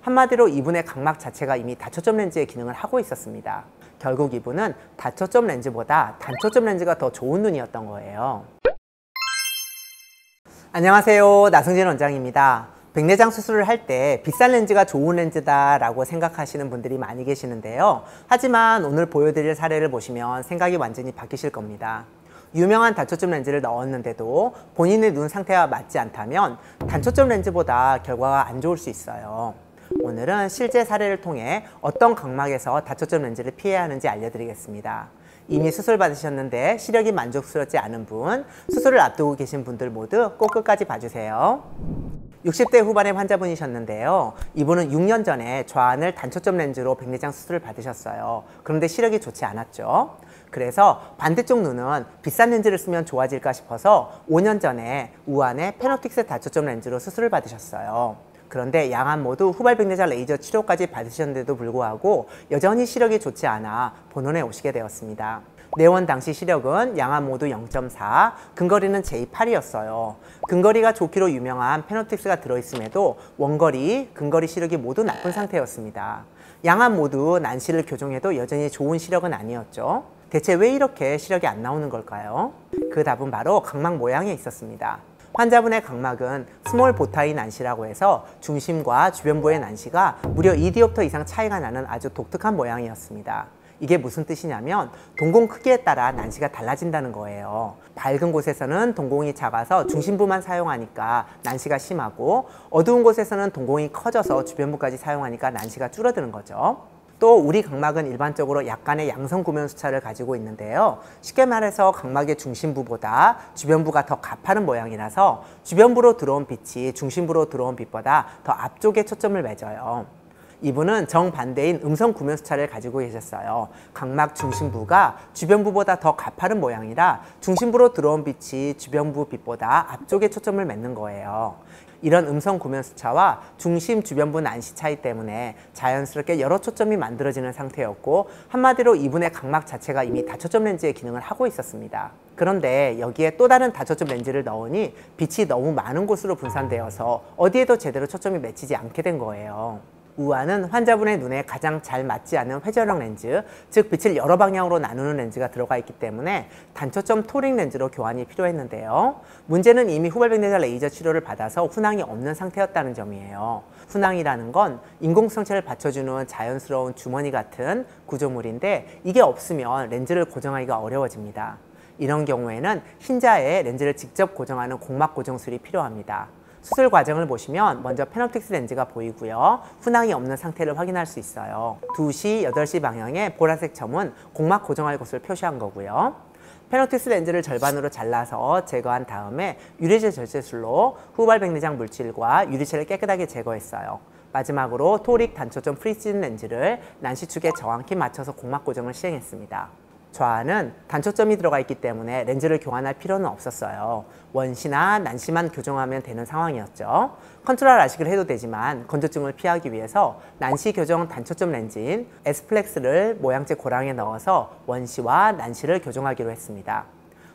한마디로 이분의 각막 자체가 이미 다초점 렌즈의 기능을 하고 있었습니다. 결국 이분은 다초점 렌즈보다 단초점 렌즈가 더 좋은 눈이었던 거예요. 안녕하세요, 나승진 원장입니다. 백내장 수술을 할 때 비싼 렌즈가 좋은 렌즈다 라고 생각하시는 분들이 많이 계시는데요. 하지만 오늘 보여드릴 사례를 보시면 생각이 완전히 바뀌실 겁니다. 유명한 단초점 렌즈를 넣었는데도 본인의 눈 상태와 맞지 않다면 단초점 렌즈보다 결과가 안 좋을 수 있어요. 오늘은 실제 사례를 통해 어떤 각막에서 다초점 렌즈를 피해야 하는지 알려드리겠습니다. 이미 수술 받으셨는데 시력이 만족스럽지 않은 분, 수술을 앞두고 계신 분들 모두 꼭 끝까지 봐주세요. 60대 후반의 환자분이셨는데요. 이분은 6년 전에 좌안을 단초점 렌즈로 백내장 수술을 받으셨어요. 그런데 시력이 좋지 않았죠. 그래서 반대쪽 눈은 비싼 렌즈를 쓰면 좋아질까 싶어서 5년 전에 우안의 페노틱스 다초점 렌즈로 수술을 받으셨어요. 그런데 양안 모두 후발 백내장 레이저 치료까지 받으셨는데도 불구하고 여전히 시력이 좋지 않아 본원에 오시게 되었습니다. 내원 당시 시력은 양안 모두 0.4, 근거리는 J8이었어요. 근거리가 좋기로 유명한 페노틱스가 들어있음에도 원거리, 근거리 시력이 모두 나쁜 상태였습니다. 양안 모두 난시를 교정해도 여전히 좋은 시력은 아니었죠. 대체 왜 이렇게 시력이 안 나오는 걸까요? 그 답은 바로 각막 모양에 있었습니다. 환자분의 각막은 스몰 보타이 난시라고 해서 중심과 주변부의 난시가 무려 2디옵터 이상 차이가 나는 아주 독특한 모양이었습니다. 이게 무슨 뜻이냐면 동공 크기에 따라 난시가 달라진다는 거예요. 밝은 곳에서는 동공이 작아서 중심부만 사용하니까 난시가 심하고, 어두운 곳에서는 동공이 커져서 주변부까지 사용하니까 난시가 줄어드는 거죠. 또 우리 각막은 일반적으로 약간의 양성 구면 수차를 가지고 있는데요. 쉽게 말해서 각막의 중심부보다 주변부가 더 가파른 모양이라서 주변부로 들어온 빛이 중심부로 들어온 빛보다 더 앞쪽에 초점을 맺어요. 이분은 정반대인 음성 구면 수차를 가지고 계셨어요. 각막 중심부가 주변부보다 더 가파른 모양이라 중심부로 들어온 빛이 주변부 빛보다 앞쪽에 초점을 맺는 거예요. 이런 음성 구면 수차와 중심 주변부 난시 차이 때문에 자연스럽게 여러 초점이 만들어지는 상태였고, 한마디로 이분의 각막 자체가 이미 다초점 렌즈의 기능을 하고 있었습니다. 그런데 여기에 또 다른 다초점 렌즈를 넣으니 빛이 너무 많은 곳으로 분산되어서 어디에도 제대로 초점이 맺히지 않게 된 거예요. 우안은 환자분의 눈에 가장 잘 맞지 않는 회전형 렌즈, 즉 빛을 여러 방향으로 나누는 렌즈가 들어가 있기 때문에 단초점 토릭 렌즈로 교환이 필요했는데요. 문제는 이미 후발 백내장 레이저 치료를 받아서 훈황이 없는 상태였다는 점이에요. 훈황이라는 건 인공성체를 받쳐주는 자연스러운 주머니 같은 구조물인데, 이게 없으면 렌즈를 고정하기가 어려워집니다. 이런 경우에는 흰자에 렌즈를 직접 고정하는 공막 고정술이 필요합니다. 수술 과정을 보시면 먼저 페노틱스 렌즈가 보이고요. 훈황이 없는 상태를 확인할 수 있어요. 2시, 8시 방향의 보라색 점은 공막 고정할 곳을 표시한 거고요. 페노틱스 렌즈를 절반으로 잘라서 제거한 다음에 유리체 절제술로 후발 백내장 물질과 유리체를 깨끗하게 제거했어요. 마지막으로 토릭 단초점 프리시즌 렌즈를 난시축에 정확히 맞춰서 공막 고정을 시행했습니다. 좌안은 단초점이 들어가 있기 때문에 렌즈를 교환할 필요는 없었어요. 원시나 난시만 교정하면 되는 상황이었죠. 컨트롤 라식을 해도 되지만 건조증을 피하기 위해서 난시 교정 단초점 렌즈인 S플렉스를 모양제 고랑에 넣어서 원시와 난시를 교정하기로 했습니다.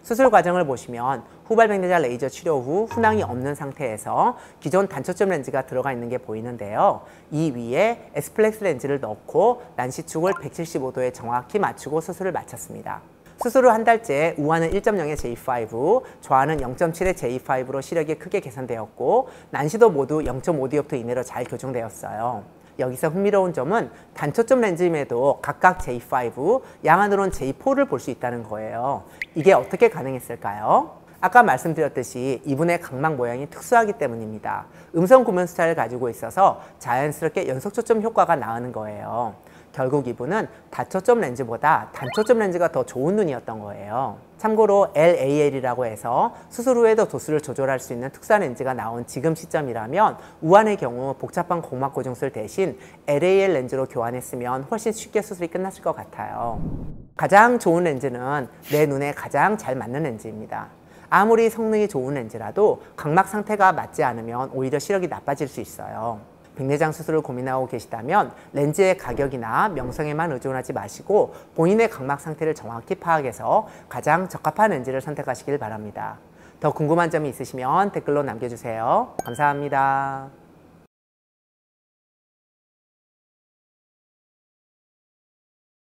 수술 과정을 보시면 후발 백내장 레이저 치료 후 훈황이 없는 상태에서 기존 단초점 렌즈가 들어가 있는 게 보이는데요. 이 위에 S플렉스 렌즈를 넣고 난시축을 175도에 정확히 맞추고 수술을 마쳤습니다. 수술 후 한 달째 우안은 1.0의 J5, 좌안은 0.7의 J5로 시력이 크게 개선되었고, 난시도 모두 0.5디옵터 이내로 잘 교정되었어요. 여기서 흥미로운 점은 단초점 렌즈임에도 각각 J5, 양안으로는 J4를 볼 수 있다는 거예요. 이게 어떻게 가능했을까요? 아까 말씀드렸듯이 이분의 각막 모양이 특수하기 때문입니다. 음성 구면 수차를 가지고 있어서 자연스럽게 연속 초점 효과가 나오는 거예요. 결국 이분은 다초점 렌즈보다 단초점 렌즈가 더 좋은 눈이었던 거예요. 참고로 LAL이라고 해서 수술 후에도 도수를 조절할 수 있는 특수한 렌즈가 나온 지금 시점이라면 우안의 경우 복잡한 공막 고정술 대신 LAL 렌즈로 교환했으면 훨씬 쉽게 수술이 끝났을 것 같아요. 가장 좋은 렌즈는 내 눈에 가장 잘 맞는 렌즈입니다. 아무리 성능이 좋은 렌즈라도 각막 상태가 맞지 않으면 오히려 시력이 나빠질 수 있어요. 백내장 수술을 고민하고 계시다면 렌즈의 가격이나 명성에만 의존하지 마시고 본인의 각막 상태를 정확히 파악해서 가장 적합한 렌즈를 선택하시길 바랍니다. 더 궁금한 점이 있으시면 댓글로 남겨주세요. 감사합니다.